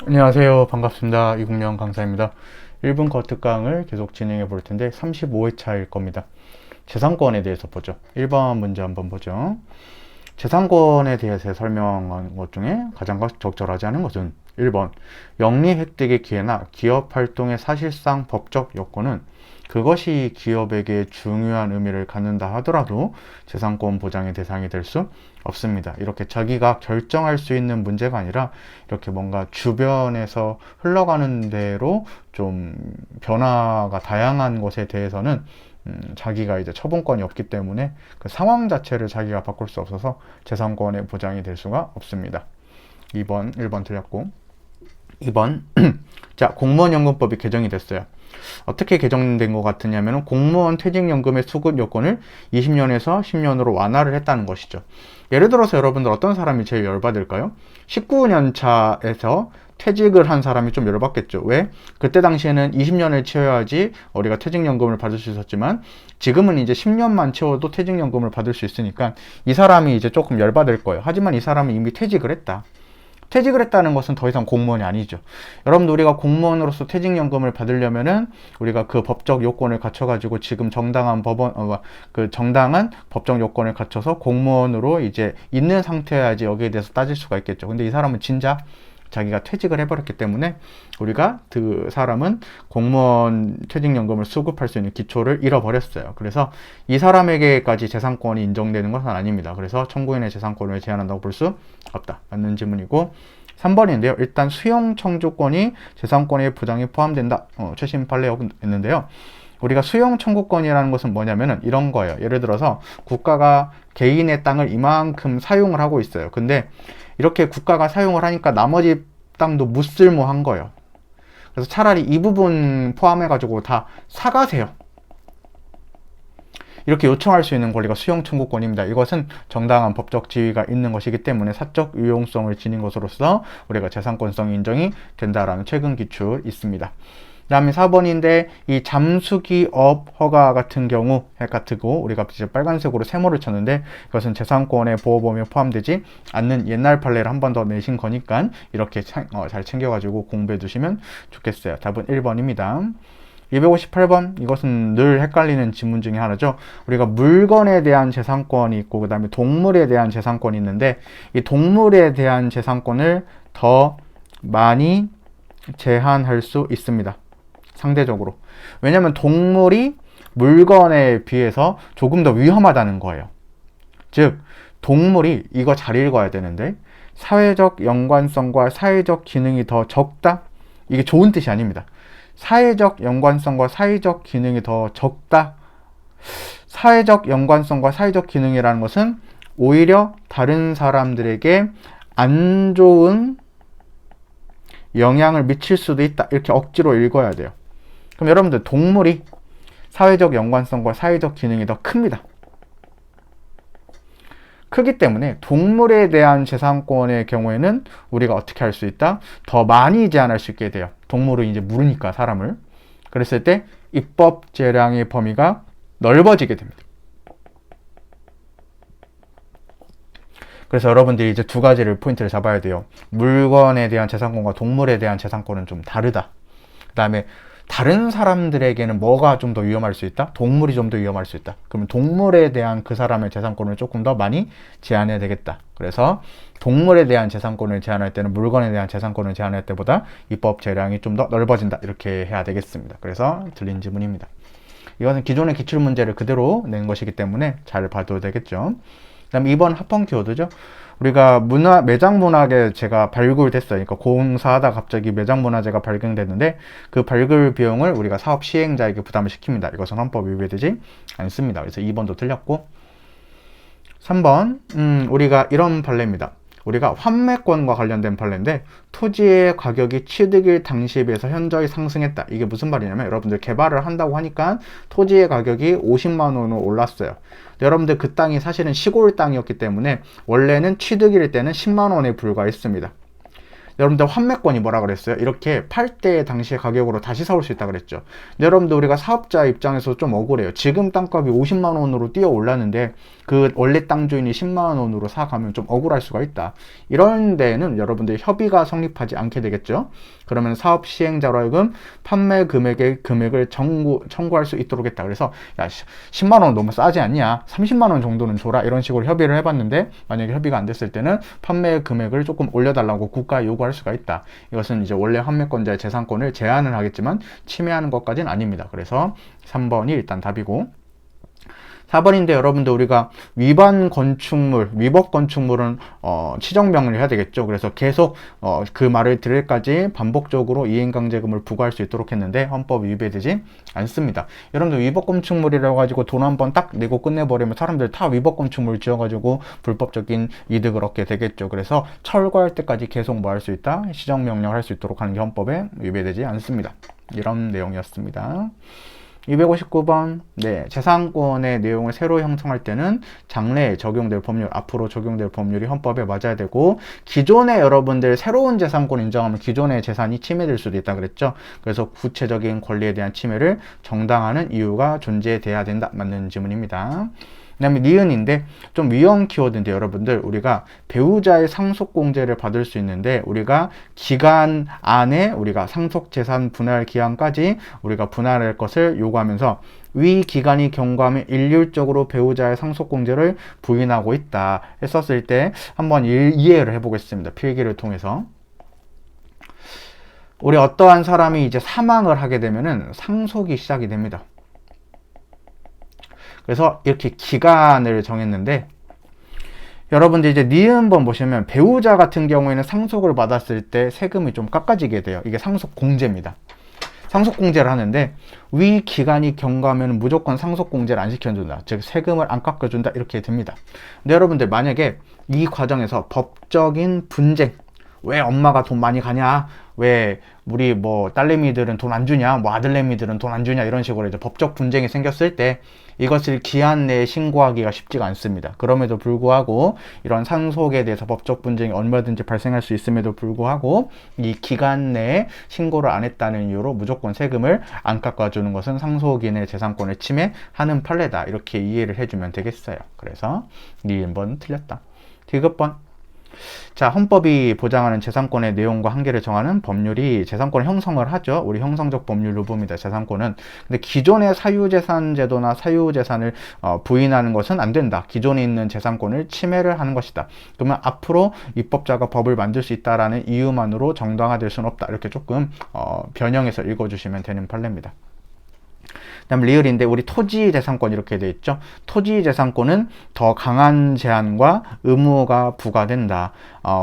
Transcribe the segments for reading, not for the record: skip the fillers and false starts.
안녕하세요. 반갑습니다. 이국영 강사입니다. 1분 거특강을 계속 진행해 볼 텐데 35회차일 겁니다. 재산권에 대해서 보죠. 1번 문제 한번 보죠. 재산권에 대해서 설명한 것 중에 가장 적절하지 않은 것은 1번 영리 획득의 기회나 기업 활동의 사실상 법적 요건은 그것이 기업에게 중요한 의미를 갖는다 하더라도 재산권 보장의 대상이 될 수 없습니다. 이렇게 자기가 결정할 수 있는 문제가 아니라 이렇게 뭔가 주변에서 흘러가는 대로 좀 변화가 다양한 것에 대해서는 자기가 이제 처분권이 없기 때문에 그 상황 자체를 자기가 바꿀 수 없어서 재산권의 보장이 될 수가 없습니다. 2번, 1번 틀렸고 2번 자, 공무원연금법이 개정이 됐어요. 어떻게 개정된 것 같으냐면 공무원 퇴직연금의 수급 요건을 20년에서 10년으로 완화를 했다는 것이죠. 예를 들어서 여러분들 어떤 사람이 제일 열받을까요? 19년 차에서 퇴직을 한 사람이 좀 열받겠죠. 왜? 그때 당시에는 20년을 채워야지 우리가 퇴직연금을 받을 수 있었지만 지금은 이제 10년만 채워도 퇴직연금을 받을 수 있으니까 이 사람이 이제 조금 열받을 거예요. 하지만 이 사람은 이미 퇴직을 했다. 퇴직을 했다는 것은 더 이상 공무원이 아니죠. 여러분들 우리가 공무원으로서 퇴직연금을 받으려면은 우리가 그 법적 요건을 갖춰가지고 지금 정당한 정당한 법적 요건을 갖춰서 공무원으로 이제 있는 상태여야지 여기에 대해서 따질 수가 있겠죠. 근데 이 사람은 진작 자기가 퇴직을 해버렸기 때문에 우리가 그 사람은 공무원 퇴직연금을 수급할 수 있는 기초를 잃어버렸어요. 그래서 이 사람에게까지 재산권이 인정되는 것은 아닙니다. 그래서 청구인의 재산권을 제한한다고 볼 수 없다. 맞는 질문이고 3번인데요. 일단 수용 청구권이 재산권의 보장에 포함된다. 최신 판례였는데요. 우리가 수용 청구권이라는 것은 뭐냐면은 이런 거예요. 예를 들어서 국가가 개인의 땅을 이만큼 사용을 하고 있어요. 근데 이렇게 국가가 사용을 하니까 나머지 땅도 무쓸모한 거예요. 그래서 차라리 이 부분 포함해가지고 다 사가세요. 이렇게 요청할 수 있는 권리가 수용 청구권입니다. 이것은 정당한 법적 지위가 있는 것이기 때문에 사적 유용성을 지닌 것으로서 우리가 재산권성 인정이 된다라는 최근 기출 있습니다. 그 다음에 4번인데 이 잠수기업 허가 같은 경우 같고 우리가 이제 빨간색으로 세모를 쳤는데 이것은 재산권의 보호범위에 포함되지 않는 옛날 판례를 한 번 더 내신 거니까 이렇게 잘 챙겨가지고 공부해 두시면 좋겠어요. 답은 1번입니다. 258번 이것은 늘 헷갈리는 지문 중에 하나죠. 우리가 물건에 대한 재산권이 있고 그 다음에 동물에 대한 재산권이 있는데 이 동물에 대한 재산권을 더 많이 제한할 수 있습니다. 상대적으로. 왜냐하면 동물이 물건에 비해서 조금 더 위험하다는 거예요. 즉 동물이 이거 잘 읽어야 되는데 사회적 연관성과 사회적 기능이 더 적다? 이게 좋은 뜻이 아닙니다. 사회적 연관성과 사회적 기능이 더 적다. 사회적 연관성과 사회적 기능이라는 것은 오히려 다른 사람들에게 안 좋은 영향을 미칠 수도 있다. 이렇게 억지로 읽어야 돼요. 그럼 여러분들 동물이 사회적 연관성과 사회적 기능이 더 큽니다. 크기 때문에 동물에 대한 재산권의 경우에는 우리가 어떻게 할 수 있다? 더 많이 제한할 수 있게 돼요. 동물은 이제 물으니까 사람을. 그랬을 때 입법 재량의 범위가 넓어지게 됩니다. 그래서 여러분들이 이제 두 가지를 포인트를 잡아야 돼요. 물건에 대한 재산권과 동물에 대한 재산권은 좀 다르다. 그 다음에 다른 사람들에게는 뭐가 좀 더 위험할 수 있다? 동물이 좀 더 위험할 수 있다. 그러면 동물에 대한 그 사람의 재산권을 조금 더 많이 제한해야 되겠다. 그래서 동물에 대한 재산권을 제한할 때는 물건에 대한 재산권을 제한할 때보다 입법 재량이 좀 더 넓어진다. 이렇게 해야 되겠습니다. 그래서 틀린 지문입니다. 이것은 기존의 기출문제를 그대로 낸 것이기 때문에 잘 봐도 되겠죠. 그 다음에 2번 합헌 키워드죠. 우리가 매장 문화재 제가 발굴됐어요. 그러니까 공사하다 갑자기 매장 문화재가 발견됐는데 그 발굴 비용을 우리가 사업 시행자에게 부담을 시킵니다. 이것은 헌법 위배되지 않습니다. 그래서 2번도 틀렸고 3번 우리가 이런 판례입니다. 우리가 환매권과 관련된 판례인데 토지의 가격이 취득일 당시에 비해서 현저히 상승했다. 이게 무슨 말이냐면 여러분들 개발을 한다고 하니까 토지의 가격이 50만 원으로 올랐어요. 여러분들 그 땅이 사실은 시골 땅이었기 때문에 원래는 취득일 때는 10만 원에 불과했습니다. 여러분들 환매권이 뭐라 그랬어요? 이렇게 팔 때 당시의 가격으로 다시 사올 수 있다 그랬죠. 여러분들 우리가 사업자 입장에서 좀 억울해요. 지금 땅값이 50만 원으로 뛰어 올랐는데 그 원래 땅 주인이 10만 원으로 사가면 좀 억울할 수가 있다. 이런 데는 여러분들 협의가 성립하지 않게 되겠죠. 그러면 사업 시행자로 하여금 판매 금액을 청구할 수 있도록 했다. 그래서 야 10만 원 너무 싸지 않냐? 30만 원 정도는 줘라. 이런 식으로 협의를 해봤는데 만약에 협의가 안 됐을 때는 판매 금액을 조금 올려달라고 국가에 요구할 수가 있다. 이것은 이제 원래 환매권자의 재산권을 제한을 하겠지만 침해하는 것까지는 아닙니다. 그래서 3번이 일단 답이고 4번인데 여러분들 우리가 위법 건축물은 치정명령을 해야 되겠죠. 그래서 계속 그 말을 들을 때까지 반복적으로 이행강제금을 부과할 수 있도록 했는데 헌법이 위배되지 않습니다. 여러분들 위법 건축물이라고 가지고 돈 한 번 딱 내고 끝내버리면 사람들 다 위법 건축물 지어가지고 불법적인 이득을 얻게 되겠죠. 그래서 철거할 때까지 계속 뭐 할 수 있다? 시정명령을 할 수 있도록 하는 게 헌법에 위배되지 않습니다. 이런 내용이었습니다. 259번, 네, 재산권의 내용을 새로 형성할 때는 장래에 적용될 법률, 앞으로 적용될 법률이 헌법에 맞아야 되고, 기존에 여러분들 새로운 재산권 인정하면 기존의 재산이 침해될 수도 있다 그랬죠. 그래서 구체적인 권리에 대한 침해를 정당화하는 이유가 존재돼야 된다. 맞는 지문입니다. 그 다음에 니은인데 좀 위험 키워드인데 여러분들 우리가 배우자의 상속공제를 받을 수 있는데 우리가 기간 안에 우리가 상속재산 분할 기한까지 우리가 분할할 것을 요구하면서 위 기간이 경과하면 일률적으로 배우자의 상속공제를 부인하고 있다 했었을 때 한번 이해를 해보겠습니다. 필기를 통해서. 우리 어떠한 사람이 이제 사망을 하게 되면은 상속이 시작이 됩니다. 그래서 이렇게 기간을 정했는데 여러분들 이제 니은번 보시면 배우자 같은 경우에는 상속을 받았을 때 세금이 좀 깎아지게 돼요. 이게 상속공제입니다. 상속공제를 하는데 위 기간이 경과하면 무조건 상속공제를 안 시켜준다. 즉 세금을 안 깎아준다. 이렇게 됩니다. 근데 여러분들 만약에 이 과정에서 법적인 분쟁, 왜 엄마가 돈 많이 가냐? 왜 우리 뭐 딸내미들은 돈 안 주냐? 뭐 아들내미들은 돈 안 주냐? 이런 식으로 이제 법적 분쟁이 생겼을 때 이것을 기한 내에 신고하기가 쉽지가 않습니다. 그럼에도 불구하고 이런 상속에 대해서 법적 분쟁이 얼마든지 발생할 수 있음에도 불구하고 이 기간 내에 신고를 안 했다는 이유로 무조건 세금을 안 깎아주는 것은 상속인의 재산권을 침해하는 판례다. 이렇게 이해를 해주면 되겠어요. 그래서 니 1번 틀렸다. 디귿번. 자, 헌법이 보장하는 재산권의 내용과 한계를 정하는 법률이 재산권을 형성을 하죠. 우리 형성적 법률로 봅니다. 재산권은. 근데 기존의 사유재산 제도나 사유재산을 부인하는 것은 안 된다. 기존에 있는 재산권을 침해를 하는 것이다. 그러면 앞으로 입법자가 법을 만들 수 있다라는 이유만으로 정당화될 수는 없다. 이렇게 조금 변형해서 읽어주시면 되는 판례입니다. 그 다음 리을인데 우리 토지재산권 이렇게 돼 있죠. 토지재산권은 더 강한 제한과 의무가 부과된다.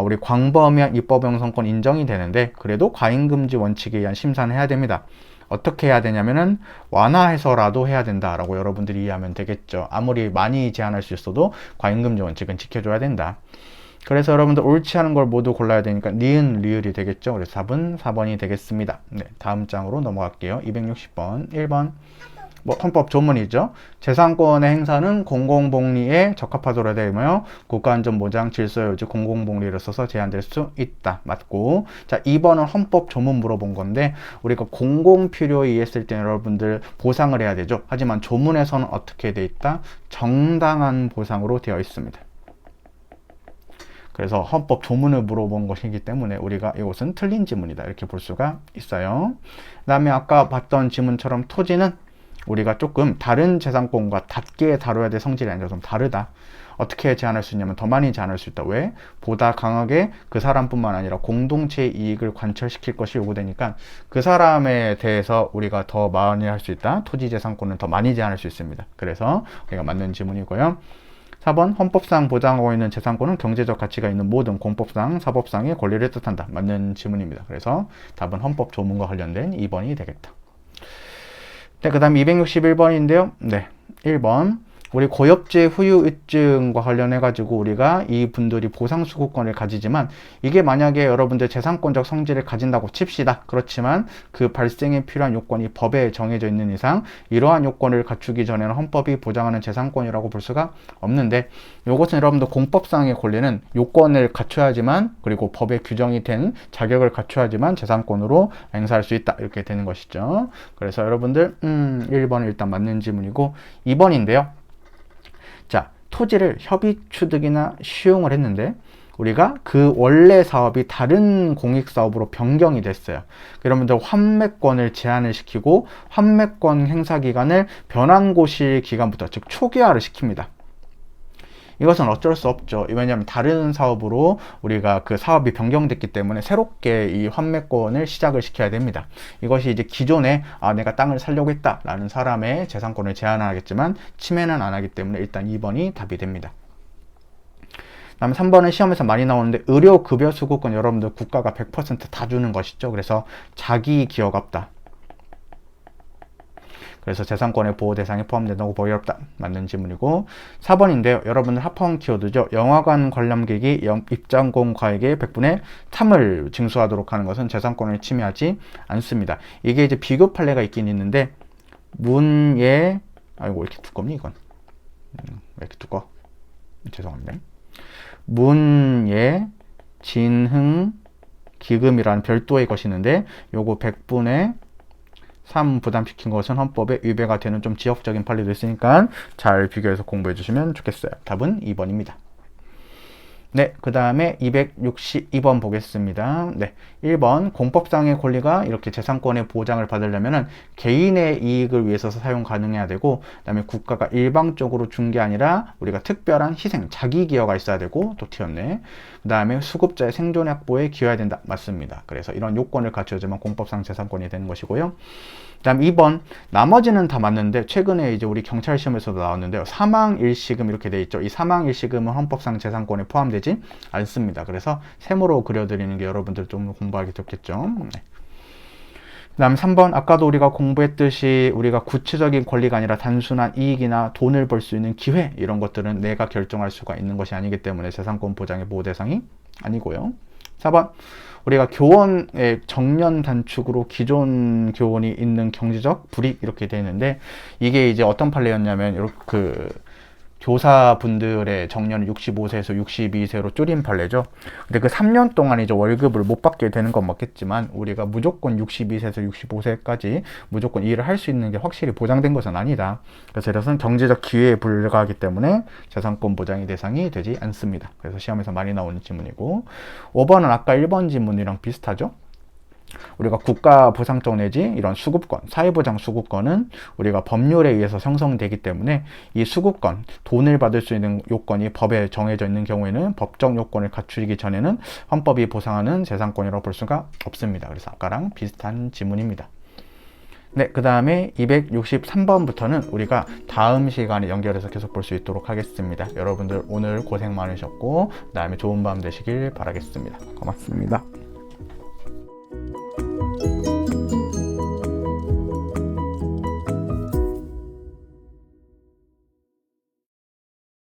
우리 광범위한 입법 형성권 인정이 되는데 그래도 과잉금지 원칙에 의한 심사는 해야 됩니다. 어떻게 해야 되냐면은 완화해서라도 해야 된다라고 여러분들이 이해하면 되겠죠. 아무리 많이 제한할 수 있어도 과잉금지 원칙은 지켜줘야 된다. 그래서 여러분들 옳지 않은 걸 모두 골라야 되니까 니은 리을이 되겠죠. 그래서 답은 4번이 되겠습니다. 네, 다음 장으로 넘어갈게요. 260번 1번 헌법 조문이죠. 재산권의 행사는 공공복리에 적합하도록 되며 국가안전 보장 질서 유지 공공복리를 써서 제한될 수 있다. 맞고. 자, 2번은 헌법 조문 물어본 건데 우리가 공공필요에 의했을 때 여러분들 보상을 해야 되죠. 하지만 조문에서는 어떻게 돼 있다? 정당한 보상으로 되어 있습니다. 그래서 헌법 조문을 물어본 것이기 때문에 우리가 이것은 틀린 지문이다. 이렇게 볼 수가 있어요. 그 다음에 아까 봤던 지문처럼 토지는 우리가 조금 다른 재산권과 같게 다뤄야 될 성질이 아니라 좀 다르다. 어떻게 제한할 수 있냐면 더 많이 제한할 수 있다. 왜? 보다 강하게 그 사람뿐만 아니라 공동체의 이익을 관철시킬 것이 요구되니까 그 사람에 대해서 우리가 더 많이 할 수 있다. 토지 재산권은 더 많이 제한할 수 있습니다. 그래서 우리가 맞는 지문이고요. 4번 헌법상 보장하고 있는 재산권은 경제적 가치가 있는 모든 공법상, 사법상의 권리를 뜻한다. 맞는 지문입니다. 그래서 답은 헌법 조문과 관련된 2번이 되겠다. 네, 그 다음 261번인데요. 네, 1번 우리 고엽제 후유증과 관련해 가지고 우리가 이 분들이 보상 수급권을 가지지만, 이게 만약에 여러분들 재산권적 성질을 가진다고 칩시다. 그렇지만 그 발생에 필요한 요건이 법에 정해져 있는 이상 이러한 요건을 갖추기 전에는 헌법이 보장하는 재산권이라고 볼 수가 없는데, 이것은 여러분들 공법상의 권리는 요건을 갖춰야지만, 그리고 법에 규정이 된 자격을 갖춰야지만 재산권으로 행사할 수 있다, 이렇게 되는 것이죠. 그래서 여러분들 1번은 일단 맞는 지문이고, 2번인데요. 자, 토지를 협의 취득이나 시용을 했는데 우리가 그 원래 사업이 다른 공익사업으로 변경이 됐어요. 여러분들 환매권을 제한을 시키고 환매권 행사 기간을 변환고시 기간부터, 즉 초기화를 시킵니다. 이것은 어쩔 수 없죠. 왜냐하면 다른 사업으로 우리가 그 사업이 변경됐기 때문에 새롭게 이 환매권을 시작을 시켜야 됩니다. 이것이 이제 기존에 내가 땅을 살려고 했다라는 사람의 재산권을 제한하겠지만 침해는 안 하기 때문에 일단 2번이 답이 됩니다. 다음에 3번은 시험에서 많이 나오는데, 의료급여 수급권 여러분들 국가가 100% 다 주는 것이죠. 그래서 자기 기여가 없다. 그래서 재산권의 보호 대상에 포함된다고 보기 어렵다. 맞는 지문이고, 4번인데요. 여러분들 합헌 키워드죠. 영화관 관람객이 입장권가액의 100분의 3을 징수하도록 하는 것은 재산권을 침해하지 않습니다. 이게 이제 비교 판례가 있긴 있는데, 문예, 아이고, 왜 이렇게 두껍니, 이건? 왜 이렇게 두꺼워? 죄송합니다. 문예, 진흥, 기금이라는 별도의 것이 있는데, 요거 100분의 3 부담시킨 것은 헌법에 위배가 되는 좀 지역적인 판례도 있으니까 잘 비교해서 공부해 주시면 좋겠어요. 답은 2번입니다. 네, 그 다음에 262번 보겠습니다. 네, 1번 공법상의 권리가 이렇게 재산권의 보장을 받으려면은 개인의 이익을 위해서 사용 가능해야 되고, 그 다음에 국가가 일방적으로 준 게 아니라 우리가 특별한 희생, 자기 기여가 있어야 되고, 또 튀었네. 그 다음에 수급자의 생존 확보에 기여해야 된다. 맞습니다. 그래서 이런 요건을 갖춰야지만 공법상 재산권이 되는 것이고요. 그 다음 2번, 나머지는 다 맞는데 최근에 이제 우리 경찰 시험에서도 나왔는데요. 사망 일시금 이렇게 돼 있죠. 이 사망 일시금은 헌법상 재산권에 포함되지 않습니다. 그래서 세모로 그려드리는 게 여러분들 좀 공부하기 좋겠죠. 네. 그 다음 3번, 아까도 우리가 공부했듯이 우리가 구체적인 권리가 아니라 단순한 이익이나 돈을 벌 수 있는 기회, 이런 것들은 내가 결정할 수가 있는 것이 아니기 때문에 재산권 보장의 보호 대상이 아니고요. 4번, 우리가 교원의 정년 단축으로 기존 교원이 있는 경제적 불이익 이렇게 되어 있는데, 이게 이제 어떤 판례였냐면 이렇게 교사분들의 정년을 65세에서 62세로 줄인 판례죠. 근데 그 3년 동안 이제 월급을 못 받게 되는 건 맞겠지만, 우리가 무조건 62세에서 65세까지 무조건 일을 할 수 있는 게 확실히 보장된 것은 아니다. 그래서 이것은 경제적 기회에 불과하기 때문에 재산권 보장의 대상이 되지 않습니다. 그래서 시험에서 많이 나오는 지문이고, 5번은 아까 1번 지문이랑 비슷하죠. 우리가 국가 보상적 내지 이런 수급권, 사회보장 수급권은 우리가 법률에 의해서 형성되기 때문에 이 수급권, 돈을 받을 수 있는 요건이 법에 정해져 있는 경우에는 법적 요건을 갖추기 전에는 헌법이 보상하는 재산권이라고 볼 수가 없습니다. 그래서 아까랑 비슷한 지문입니다. 네, 그 다음에 263번부터는 우리가 다음 시간에 연결해서 계속 볼 수 있도록 하겠습니다. 여러분들 오늘 고생 많으셨고, 그 다음에 좋은 밤 되시길 바라겠습니다. 고맙습니다.